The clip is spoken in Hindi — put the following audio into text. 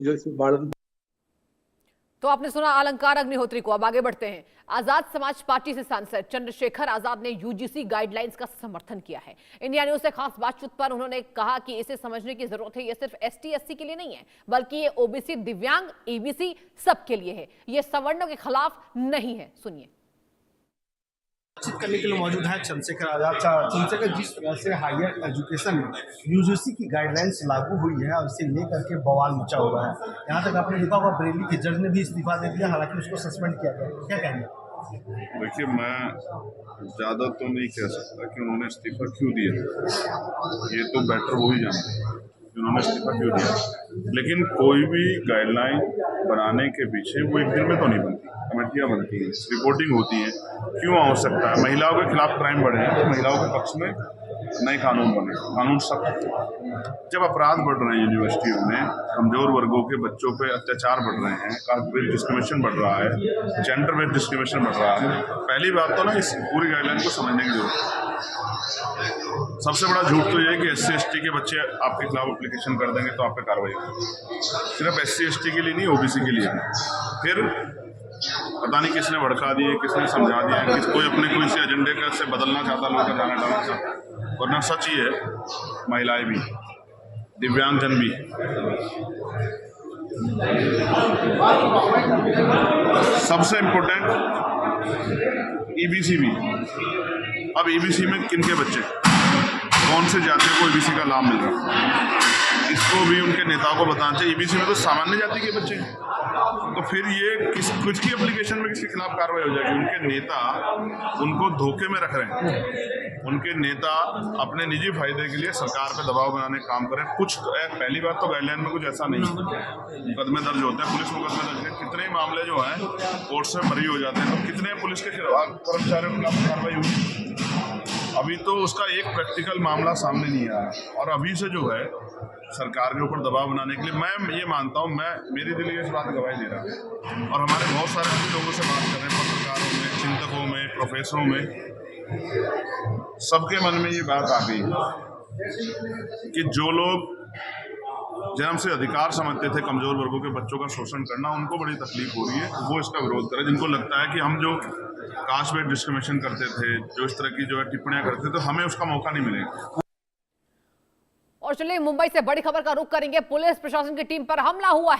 जो इस वार्डन। तो आपने सुना अलंकार अग्निहोत्री को। अब आगे बढ़ते हैं। आजाद समाज पार्टी से सांसद चंद्रशेखर आजाद ने यूजीसी गाइडलाइंस का समर्थन किया है। इंडिया न्यूज से खास बातचीत पर उन्होंने कहा कि इसे समझने की जरूरत है। यह सिर्फ एसटी एससी के लिए नहीं है, बल्कि ये ओबीसी, दिव्यांग, ईबीसी सबके लिए है। ये सवर्णों के खिलाफ नहीं है। सुनिए। बातचीत करने के लिए मौजूद है चंद्रशेखर आजाद। चंद्रशेखर, जिस तरह से हायर एजुकेशन में यूजीसी की गाइडलाइंस लागू हुई है और इसे लेकर के बवाल मचा हुआ है, यहाँ तक आपने देखा होगा बरेली के जज ने भी इस्तीफा दे दिया, हालांकि उसको सस्पेंड किया गया। क्या कहेंगे? देखिए, मैं ज़्यादा तो नहीं कह सकता कि उन्होंने इस्तीफा क्यों दिया, ये तो बेटर वो ही जानते हैं कि उन्होंने इस्तीफा क्यों दिया। लेकिन कोई भी गाइडलाइन बनाने के पीछे वो एक दिन में तो नहीं बनती, कमेटियाँ बनती हैं, रिपोर्टिंग होती है। क्यों आवश्यकता है? महिलाओं के खिलाफ क्राइम बढ़े हैं तो महिलाओं के पक्ष में नए कानून बने, कानून सख्त। जब अपराध बढ़ रहे हैं यूनिवर्सिटियों में, कमजोर वर्गों के बच्चों पे अत्याचार बढ़ रहे हैं, कास्ट बेस्ड डिस्क्रिमिनेशन बढ़ रहा है, जेंडर बेस्ड डिस्क्रिमिनेशन बढ़ रहा है, पहली बात तो ना इस पूरी गाइडलाइन को समझने की जरूरत है। सबसे बड़ा झूठ तो ये है कि एससी एसटी के बच्चे आपके खिलाफ एप्लीकेशन कर देंगे तो आप पे कार्रवाई होगी। सिर्फ एससी एसटी के लिए नहीं, ओबीसी के लिए। फिर पता नहीं किसने भड़का दिए, किसने समझा दिया, किस कोई अपने कोई से एजेंडे का से बदलना चाहता, लोगों का जाना डालना चाहता। वरना सच ही है, महिलाएं भी, दिव्यांगजन भी, सबसे इम्पोर्टेंट ईबीसी भी। अब ईबीसी में किनके बच्चे, कौन से जातियों को ईबीसी का लाभ मिल रहा है, इसको भी उनके नेताओं को बताना चाहिए। ईबीसी में तो सामान्य जाति के बच्चे हैं, तो फिर ये कुछ की एप्लीकेशन में किसके खिलाफ कार्रवाई हो जाएगी? उनके नेता उनको धोखे में रख रहे हैं, उनके नेता अपने निजी फायदे के लिए सरकार पे दबाव बनाने का काम करें। कुछ पहली बात तो गाइडलाइन में कुछ ऐसा नहीं है, मुकदमे दर्ज होते हैं, पुलिस मुकदमे दर्ज है, कितने मामले जो हैं कोर्ट से बरी हो जाते हैं, तो कितने पुलिस के खिलाफ कर्मचारियों के खिलाफ कार्रवाई हुई? अभी तो उसका एक प्रैक्टिकल मामला सामने नहीं आया। और अभी से जो है सरकार के ऊपर दबाव बनाने के लिए, मैं ये मानता हूँ, मेरी दिल इस बात गवाही दे रहा है और हमारे बहुत सारे लोगों से बात कर रहे हैं, पत्रकारों में, चिंतकों में, प्रोफेसरों में, सबके मन में ये बात आ गई कि जो लोग जन्म से अधिकार समझते थे कमजोर वर्गों के बच्चों का शोषण करना, उनको बड़ी तकलीफ हो रही है, वो इसका विरोध करें। जिनको लगता है कि हम जो कास्ट बेस्ड डिस्क्रिमिनेशन करते थे, जो इस तरह की जो है टिप्पणियां करते थे, तो हमें उसका मौका नहीं मिलेगा। और चलिए मुंबई से बड़ी खबर का रुख करेंगे। पुलिस प्रशासन की टीम पर हमला हुआ है।